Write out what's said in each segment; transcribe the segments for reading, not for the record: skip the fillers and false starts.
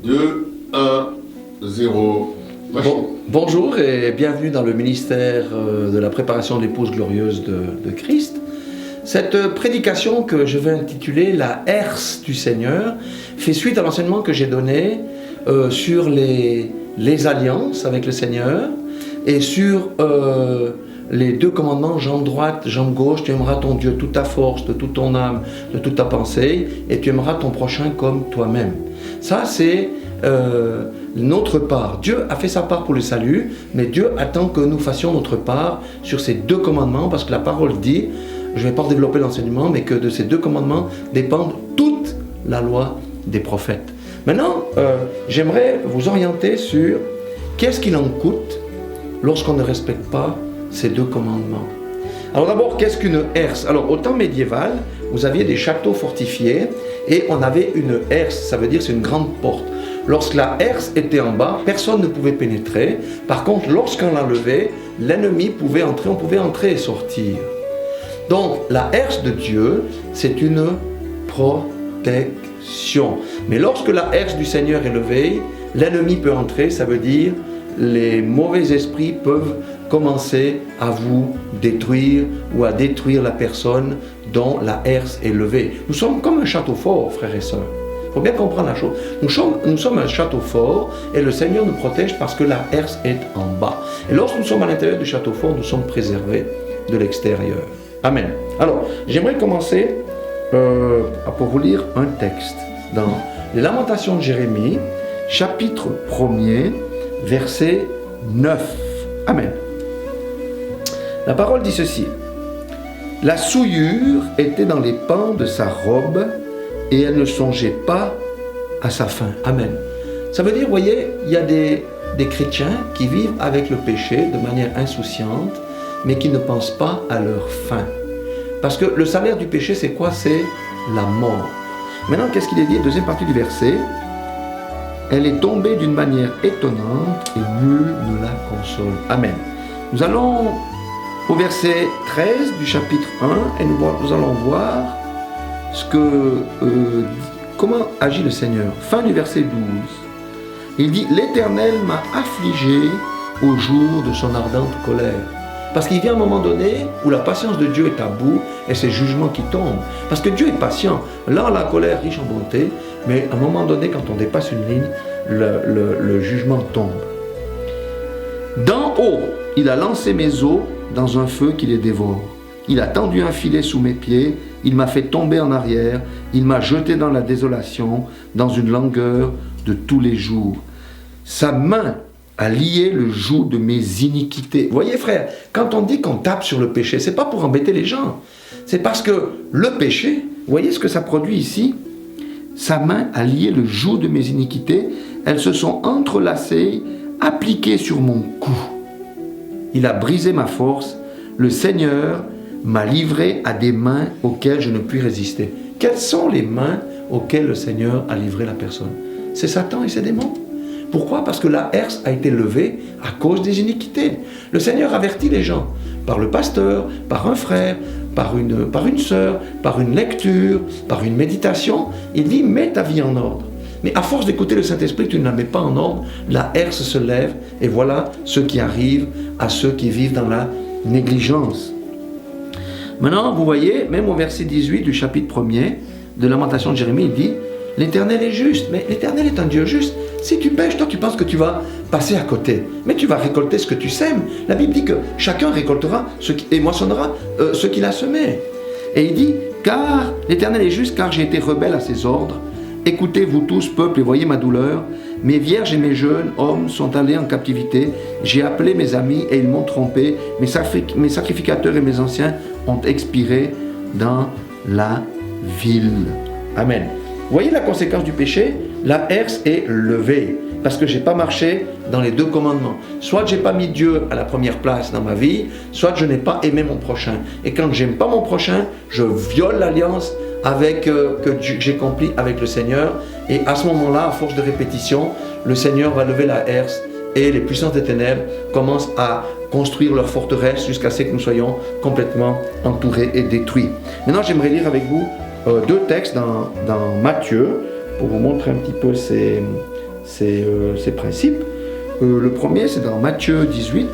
2, 1, 0. Bonjour et bienvenue dans le ministère de la préparation de l'épouse glorieuse de Christ. Cette prédication que je vais intituler la herse du Seigneur fait suite à l'enseignement que j'ai donné sur les alliances avec le Seigneur et sur les deux commandements, jambe droite, jambe gauche. Tu aimeras ton Dieu toute ta force, de toute ton âme, de toute ta pensée, et tu aimeras ton prochain comme toi-même. Ça, c'est notre part. Dieu a fait sa part pour le salut, mais Dieu attend que nous fassions notre part sur ces deux commandements, parce que la parole dit, je ne vais pas développer l'enseignement, mais que de ces deux commandements dépendent toute la loi des prophètes. Maintenant, j'aimerais vous orienter sur qu'est-ce qu'il en coûte lorsqu'on ne respecte pas ces deux commandements. Alors d'abord, qu'est-ce qu'une herse? Alors au temps médiéval, vous aviez des châteaux fortifiés et on avait une herse, ça veut dire c'est une grande porte. Lorsque la herse était en bas, personne ne pouvait pénétrer. Par contre, lorsqu'on la levait, l'ennemi pouvait entrer, on pouvait entrer et sortir. Donc la herse de Dieu, c'est une protection. Mais lorsque la herse du Seigneur est levée, l'ennemi peut entrer, ça veut dire les mauvais esprits peuvent commencer à vous détruire ou à détruire la personne dont la herse est levée. Nous sommes comme un château fort, frères et sœurs. Il faut bien comprendre la chose. Nous sommes un château fort et le Seigneur nous protège parce que la herse est en bas. Et lorsque nous sommes à l'intérieur du château fort, nous sommes préservés de l'extérieur. Amen. Alors, j'aimerais commencer pour vous lire un texte dans les Lamentations de Jérémie, chapitre 1er, verset 9. Amen. La parole dit ceci. La souillure était dans les pans de sa robe et elle ne songeait pas à sa fin. Amen. Ça veut dire, vous voyez, il y a des chrétiens qui vivent avec le péché de manière insouciante, mais qui ne pensent pas à leur fin. Parce que le salaire du péché, c'est quoi? C'est la mort. Maintenant, qu'est-ce qu'il est dit? Deuxième partie du verset. Elle est tombée d'une manière étonnante et nul ne la console. Amen. Nous allons au verset 13 du chapitre 1 et nous allons voir comment agit le Seigneur. Fin du verset 12. Il dit « L'Éternel m'a affligé au jour de son ardente colère ». Parce qu'il vient un moment donné où la patience de Dieu est à bout et c'est le jugement qui tombe. Parce que Dieu est patient. Là, la colère riche en bonté, mais à un moment donné, quand on dépasse une ligne, le jugement tombe. D'en haut, il a lancé mes os dans un feu qui les dévore. Il a tendu un filet sous mes pieds, il m'a fait tomber en arrière, il m'a jeté dans la désolation, dans une langueur de tous les jours. Sa main a lié le joug de mes iniquités. Vous voyez, frère, quand on dit qu'on tape sur le péché, c'est pas pour embêter les gens. C'est parce que le péché, vous voyez ce que ça produit ici? Sa main a lié le joug de mes iniquités, elles se sont entrelacées, appliquées sur mon cou. Il a brisé ma force, le Seigneur m'a livré à des mains auxquelles je ne puis résister. Quelles sont les mains auxquelles le Seigneur a livré la personne? C'est Satan et ses démons. Pourquoi? Parce que la herse a été levée à cause des iniquités. Le Seigneur avertit les gens, par le pasteur, par un frère, par une sœur, par une lecture, par une méditation. Il dit, mets ta vie en ordre. Mais à force d'écouter le Saint-Esprit, tu ne la mets pas en ordre, la herse se lève, et voilà ce qui arrive à ceux qui vivent dans la négligence. Maintenant, vous voyez, même au verset 18 du chapitre 1er de Lamentation de Jérémie, il dit, l'Éternel est juste, mais l'Éternel est un Dieu juste. Si tu pêches, toi tu penses que tu vas passer à côté, mais tu vas récolter ce que tu sèmes. La Bible dit que chacun récoltera et moissonnera ce qu'il a semé. Et il dit, car l'Éternel est juste, car j'ai été rebelle à ses ordres. Écoutez, vous tous, peuple, et voyez ma douleur. Mes vierges et mes jeunes hommes sont allés en captivité. J'ai appelé mes amis et ils m'ont trompé. Mes sacrificateurs et mes anciens ont expiré dans la ville. Amen. Vous voyez la conséquence du péché? La herse est levée. Parce que je n'ai pas marché dans les deux commandements. Soit je n'ai pas mis Dieu à la première place dans ma vie, soit je n'ai pas aimé mon prochain. Et quand je n'aime pas mon prochain, je viole l'alliance que j'ai accompli avec le Seigneur. Et à ce moment-là, à force de répétition, le Seigneur va lever la herse et les puissances des ténèbres commencent à construire leur forteresse jusqu'à ce que nous soyons complètement entourés et détruits. Maintenant, j'aimerais lire avec vous deux textes dans Matthieu pour vous montrer un petit peu ces principes. Le premier, c'est dans Matthieu 18.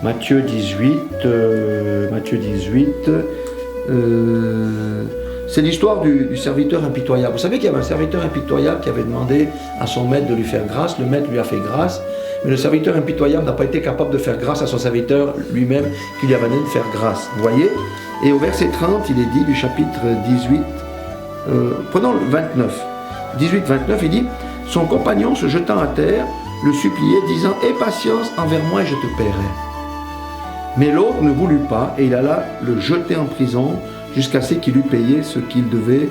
Matthieu 18, c'est l'histoire du serviteur impitoyable. Vous savez qu'il y avait un serviteur impitoyable qui avait demandé à son maître de lui faire grâce. Le maître lui a fait grâce, mais le serviteur impitoyable n'a pas été capable de faire grâce à son serviteur lui-même qui lui avait demandé de faire grâce. Vous voyez? Et au verset 30, il est dit du chapitre 18, prenons le 29. 18-29, il dit « Son compagnon se jetant à terre, le suppliait, disant « Aie patience envers moi et je te paierai. » Mais l'autre ne voulut pas, et il alla le jeter en prison jusqu'à ce qu'il eût payé ce qu'il devait.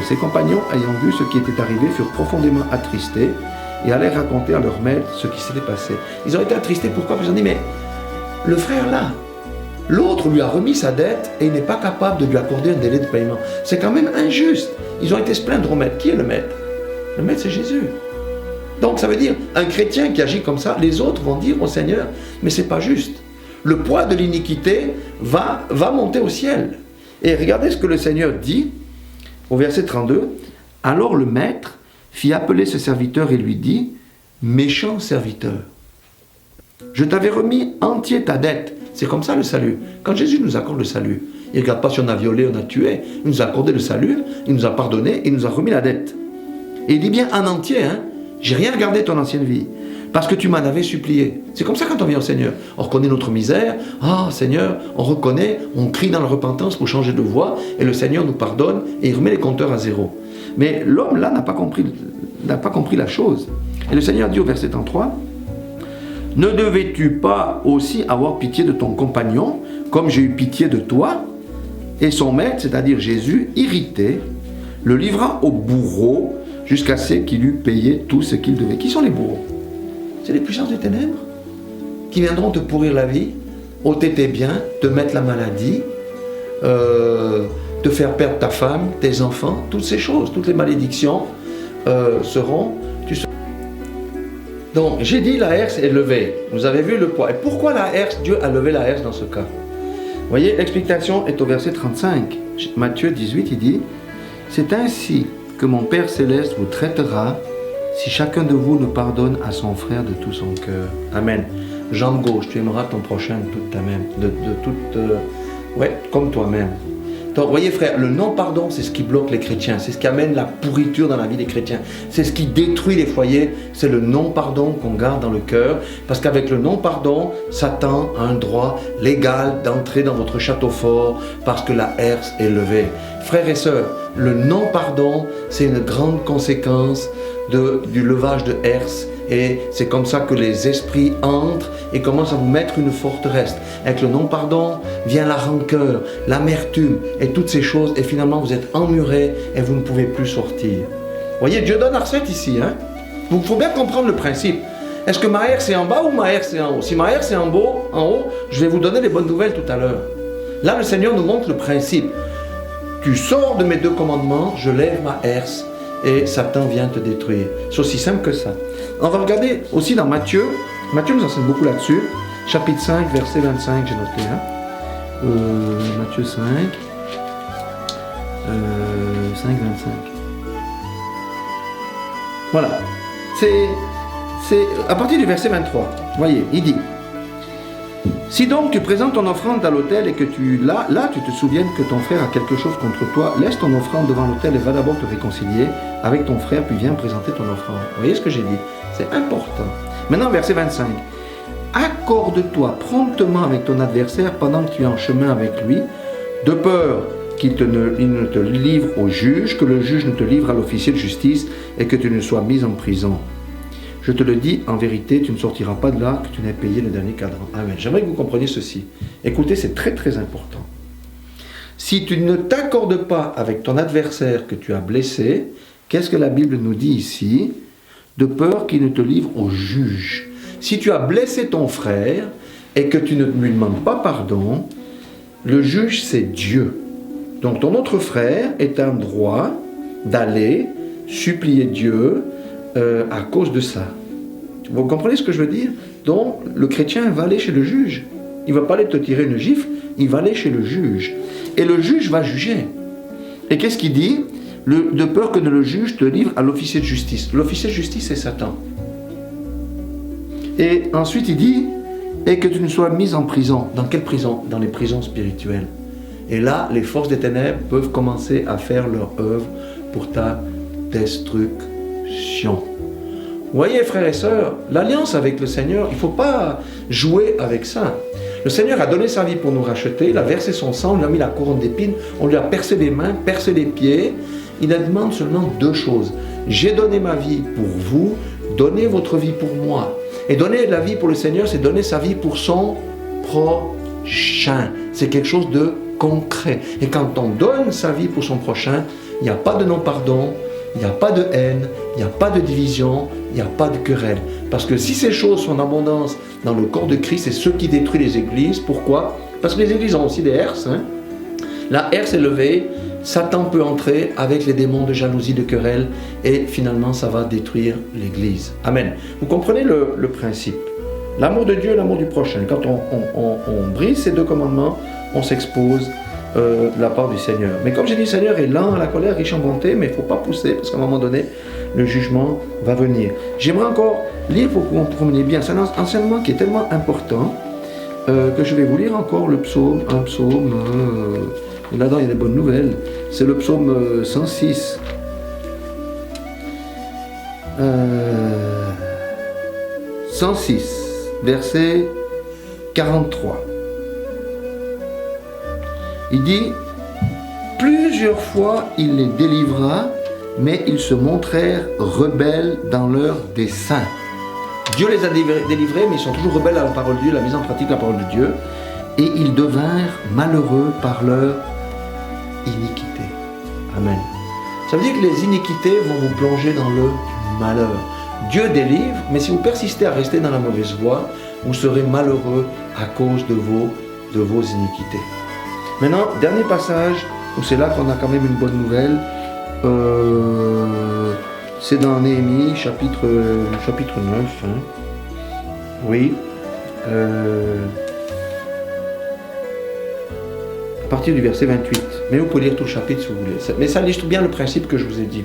Ses compagnons, ayant vu ce qui était arrivé, furent profondément attristés et allèrent raconter à leur maître ce qui s'était passé. Ils ont été attristés, pourquoi? Parce qu'ils ont dit, mais le frère là, l'autre lui a remis sa dette et il n'est pas capable de lui accorder un délai de paiement. C'est quand même injuste. Ils ont été se plaindre au maître. Qui est le maître? Le maître, c'est Jésus. Donc ça veut dire, un chrétien qui agit comme ça, les autres vont dire au Seigneur, mais c'est pas juste. Le poids de l'iniquité va monter au ciel. Et regardez ce que le Seigneur dit au verset 32. Alors le maître fit appeler ce serviteur et lui dit, méchant serviteur, je t'avais remis entier ta dette. C'est comme ça le salut. Quand Jésus nous accorde le salut, il ne regarde pas si on a violé, on a tué. Il nous a accordé le salut, il nous a pardonné, il nous a remis la dette. Et il dit bien en entier, hein, j'ai rien regardé de ton ancienne vie, parce que tu m'en avais supplié. C'est comme ça quand on vient au Seigneur. On reconnaît notre misère. Ah, Seigneur, on reconnaît, on crie dans la repentance pour changer de voie, et le Seigneur nous pardonne, et il remet les compteurs à zéro. Mais l'homme là n'a pas compris la chose. Et le Seigneur dit au verset 33, ne devais-tu pas aussi avoir pitié de ton compagnon, comme j'ai eu pitié de toi? Et son maître, c'est-à-dire Jésus, irrité, le livra au bourreau jusqu'à ce qu'il eût payé tout ce qu'il devait. Qui sont les bourreaux? C'est les puissances des ténèbres qui viendront te pourrir la vie, ôter tes biens, te mettre la maladie, te faire perdre ta femme, tes enfants, toutes ces choses, toutes les malédictions seront... Donc, j'ai dit la herse est levée. Vous avez vu le poids. Et pourquoi la herse? Dieu a levé la herse dans ce cas. Vous voyez, l'explication est au verset 35. Matthieu 18, il dit, c'est ainsi que mon Père Céleste vous traitera si chacun de vous ne pardonne à son frère de tout son cœur. Amen. Jambe gauche, tu aimeras ton prochain de toute ta même, comme toi-même. Donc, voyez frère, le non-pardon, c'est ce qui bloque les chrétiens, c'est ce qui amène la pourriture dans la vie des chrétiens, c'est ce qui détruit les foyers, c'est le non-pardon qu'on garde dans le cœur, parce qu'avec le non-pardon, Satan a un droit légal d'entrer dans votre château fort, parce que la herse est levée. Frères et sœurs, le non-pardon, c'est une grande conséquence du levage de herse, et c'est comme ça que les esprits entrent et commencent à vous mettre une forteresse. Avec le non-pardon vient la rancœur, l'amertume et toutes ces choses, et finalement vous êtes emmurés et vous ne pouvez plus sortir. Vous voyez, Dieu donne la recette ici. Donc il faut bien comprendre le principe. Est-ce que ma herse est en bas ou ma herse est en haut? Si ma herse est en haut, je vais vous donner les bonnes nouvelles tout à l'heure. Là, le Seigneur nous montre le principe. Tu sors de mes 2 commandements, je lève ma herse, et Satan vient te détruire. C'est aussi simple que ça. On va regarder aussi dans Matthieu. Matthieu nous enseigne beaucoup là-dessus. Chapitre 5, verset 25, j'ai noté. Matthieu 5, 5, 25. Voilà. C'est à partir du verset 23. Voyez, il dit, si donc tu présentes ton offrande à l'autel et que tu te souviennes que ton frère a quelque chose contre toi, laisse ton offrande devant l'autel et va d'abord te réconcilier avec ton frère, puis viens présenter ton offrande. Vous voyez ce que j'ai dit? C'est important. Maintenant, verset 25. Accorde-toi promptement avec ton adversaire pendant que tu es en chemin avec lui, de peur qu'il ne te livre au juge, que le juge ne te livre à l'officier de justice et que tu ne sois mis en prison. Je te le dis, en vérité, tu ne sortiras pas de là que tu n'aies payé le dernier cadran. Amen. J'aimerais que vous compreniez ceci. Écoutez, c'est très très important. Si tu ne t'accordes pas avec ton adversaire que tu as blessé, qu'est-ce que la Bible nous dit ici? De peur qu'il ne te livre au juge. Si tu as blessé ton frère et que tu ne lui demandes pas pardon, le juge c'est Dieu. Donc ton autre frère est en droit d'aller supplier Dieu à cause de ça. Vous comprenez ce que je veux dire? Donc le chrétien va aller chez le juge. Il ne va pas aller te tirer une gifle, il va aller chez le juge. Et le juge va juger. Et qu'est-ce qu'il dit? de peur que le juge te livre à l'officier de justice. L'officier de justice, c'est Satan. Et ensuite, il dit, et que tu ne sois mis en prison. Dans quelle prison? Dans les prisons spirituelles. Et là, les forces des ténèbres peuvent commencer à faire leur œuvre pour ta destruction. Vous voyez, frères et sœurs, l'alliance avec le Seigneur, il ne faut pas jouer avec ça. Le Seigneur a donné sa vie pour nous racheter, il a versé son sang, on lui a mis la couronne d'épines, on lui a percé les mains, percé les pieds. Il demande seulement deux choses. J'ai donné ma vie pour vous, donnez votre vie pour moi. Et donner la vie pour le Seigneur, c'est donner sa vie pour son prochain. C'est quelque chose de concret. Et quand on donne sa vie pour son prochain, il n'y a pas de non-pardon, il n'y a pas de haine, il n'y a pas de division, il n'y a pas de querelle. Parce que si ces choses sont en abondance dans le corps de Christ, c'est ce qui détruit les églises. Pourquoi? Parce que les églises ont aussi des herses. La herse est levée, Satan peut entrer avec les démons de jalousie, de querelle, et finalement ça va détruire l'église. Amen. Vous comprenez le principe. L'amour de Dieu et l'amour du prochain. Quand on brise ces deux commandements, on s'expose de la part du Seigneur. Mais comme j'ai dit, le Seigneur est lent à la colère, riche en bonté, mais il ne faut pas pousser, parce qu'à un moment donné, le jugement va venir. J'aimerais encore lire pour que vous compreniez bien. C'est un enseignement qui est tellement important que je vais vous lire encore le psaume, un psaume, là-dedans il y a des bonnes nouvelles, c'est le psaume 106. 106, verset 43. Il dit, plusieurs fois il les délivra, mais ils se montrèrent rebelles dans leur dessein. Dieu les a délivrés, mais ils sont toujours rebelles à la parole de Dieu, la mise en pratique de la parole de Dieu, et ils devinrent malheureux par leur iniquité. Amen. Ça veut dire que les iniquités vont vous plonger dans le malheur. Dieu délivre, mais si vous persistez à rester dans la mauvaise voie, vous serez malheureux à cause de vos iniquités. Maintenant, dernier passage, où c'est là qu'on a quand même une bonne nouvelle, c'est dans Néhémie, chapitre 9. Oui. À partir du verset 28. Mais vous pouvez lire tout le chapitre si vous voulez. Mais ça illustre bien le principe que je vous ai dit.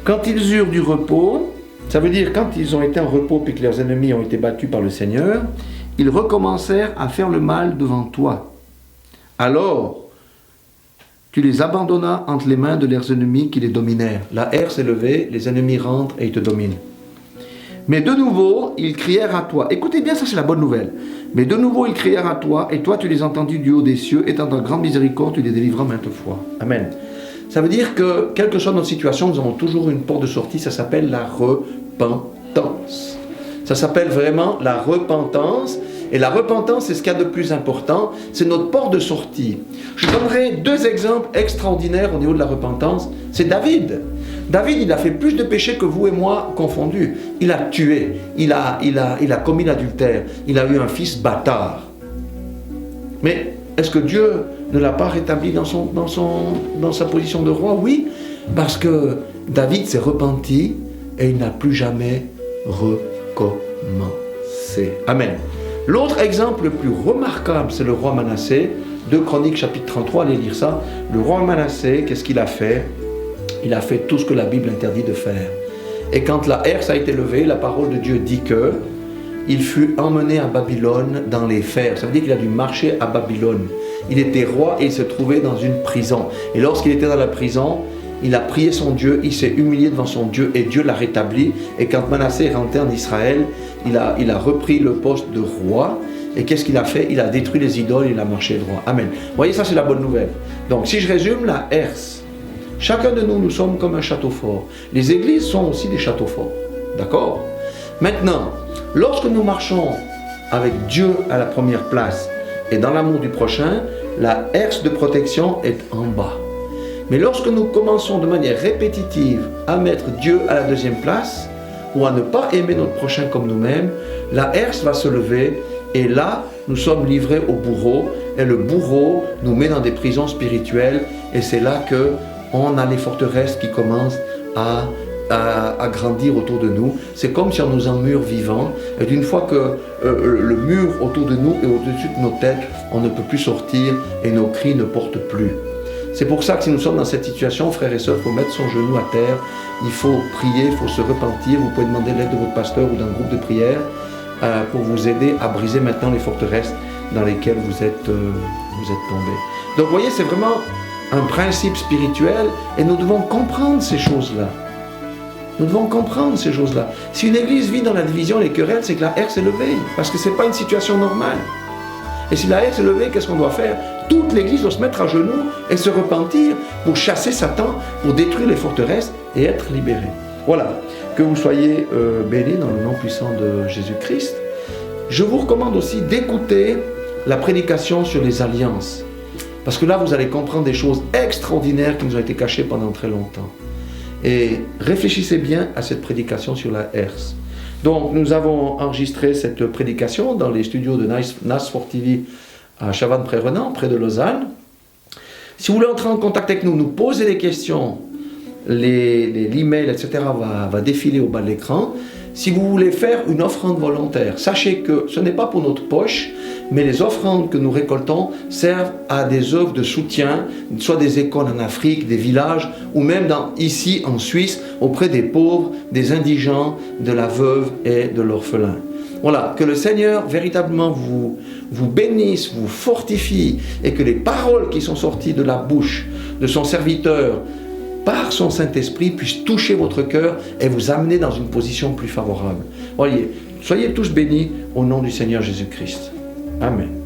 Quand ils eurent du repos, ça veut dire quand ils ont été en repos puis que leurs ennemis ont été battus par le Seigneur, ils recommencèrent à faire le mal devant toi. Alors, tu les abandonnas entre les mains de leurs ennemis qui les dominèrent. La haine s'est levée, les ennemis rentrent et ils te dominent. Mais de nouveau, ils crièrent à toi. Écoutez bien, ça c'est la bonne nouvelle. Mais de nouveau, ils crièrent à toi, et toi tu les entendis du haut des cieux, et dans ta grande miséricorde, tu les délivras maintes fois. Amen. Ça veut dire que, quelle que soit notre situation, nous avons toujours une porte de sortie, ça s'appelle la repentance. Ça s'appelle vraiment la repentance. Et la repentance, c'est ce qu'il y a de plus important, c'est notre porte de sortie. Je donnerai deux exemples extraordinaires au niveau de la repentance. C'est David. David, il a fait plus de péchés que vous et moi confondus. Il a tué, il a commis l'adultère, il a eu un fils bâtard. Mais est-ce que Dieu ne l'a pas rétabli dans sa position de roi? Oui, parce que David s'est repenti et il n'a plus jamais recommencé. Amen. L'autre exemple le plus remarquable, c'est le roi Manassé. 2 Chroniques chapitre 33, allez lire ça. Le roi Manassé, qu'est-ce qu'il a fait? Il a fait tout ce que la Bible interdit de faire. Et quand la herse a été levée, la parole de Dieu dit que il fut emmené à Babylone dans les fers. Ça veut dire qu'il a dû marcher à Babylone. Il était roi et il se trouvait dans une prison. Et lorsqu'il était dans la prison, il a prié son Dieu, il s'est humilié devant son Dieu et Dieu l'a rétabli. Et quand Manassé est rentré en Israël, il a repris le poste de roi. Et qu'est-ce qu'il a fait? Il a détruit les idoles, il a marché droit. Amen. Vous voyez, ça c'est la bonne nouvelle. Donc si je résume, la herse. Chacun de nous, nous sommes comme un château fort. Les églises sont aussi des châteaux forts. D'accord? Maintenant, lorsque nous marchons avec Dieu à la première place et dans l'amour du prochain, la herse de protection est en bas. Mais lorsque nous commençons de manière répétitive à mettre Dieu à la deuxième place ou à ne pas aimer notre prochain comme nous-mêmes, la herse va se lever et là, nous sommes livrés au bourreau et le bourreau nous met dans des prisons spirituelles et c'est là que on a les forteresses qui commencent à grandir autour de nous. C'est comme si on nous emmure vivants et d'une fois que le mur autour de nous est au-dessus de nos têtes, on ne peut plus sortir et nos cris ne portent plus. C'est pour ça que si nous sommes dans cette situation, frères et sœurs, il faut mettre son genou à terre, il faut prier, il faut se repentir. Vous pouvez demander l'aide de votre pasteur ou d'un groupe de prière pour vous aider à briser maintenant les forteresses dans lesquelles vous êtes tombés. Donc vous voyez, c'est vraiment un principe spirituel et nous devons comprendre ces choses-là. Nous devons comprendre ces choses-là. Si une église vit dans la division et les querelles, c'est que la haine s'est levée, parce que ce n'est pas une situation normale. Et si la haine s'est levée, qu'est-ce qu'on doit faire? Toute l'église doit se mettre à genoux et se repentir pour chasser Satan, pour détruire les forteresses et être libérés. Voilà, que vous soyez bénis dans le nom puissant de Jésus-Christ. Je vous recommande aussi d'écouter la prédication sur les alliances. Parce que là, vous allez comprendre des choses extraordinaires qui nous ont été cachées pendant très longtemps. Et réfléchissez bien à cette prédication sur la herse. Donc, nous avons enregistré cette prédication dans les studios de NAS4 TV à Chavannes-près-Renan, près de Lausanne. Si vous voulez entrer en contact avec nous, nous poser des questions, l'email, etc. va défiler au bas de l'écran. Si vous voulez faire une offrande volontaire, sachez que ce n'est pas pour notre poche, mais les offrandes que nous récoltons servent à des œuvres de soutien, soit des écoles en Afrique, des villages, ou même ici en Suisse, auprès des pauvres, des indigents, de la veuve et de l'orphelin. Voilà, que le Seigneur véritablement vous bénisse, vous fortifie, et que les paroles qui sont sorties de la bouche de son serviteur, par son Saint-Esprit, puissent toucher votre cœur et vous amener dans une position plus favorable. Voyez, soyez tous bénis au nom du Seigneur Jésus-Christ. Amen.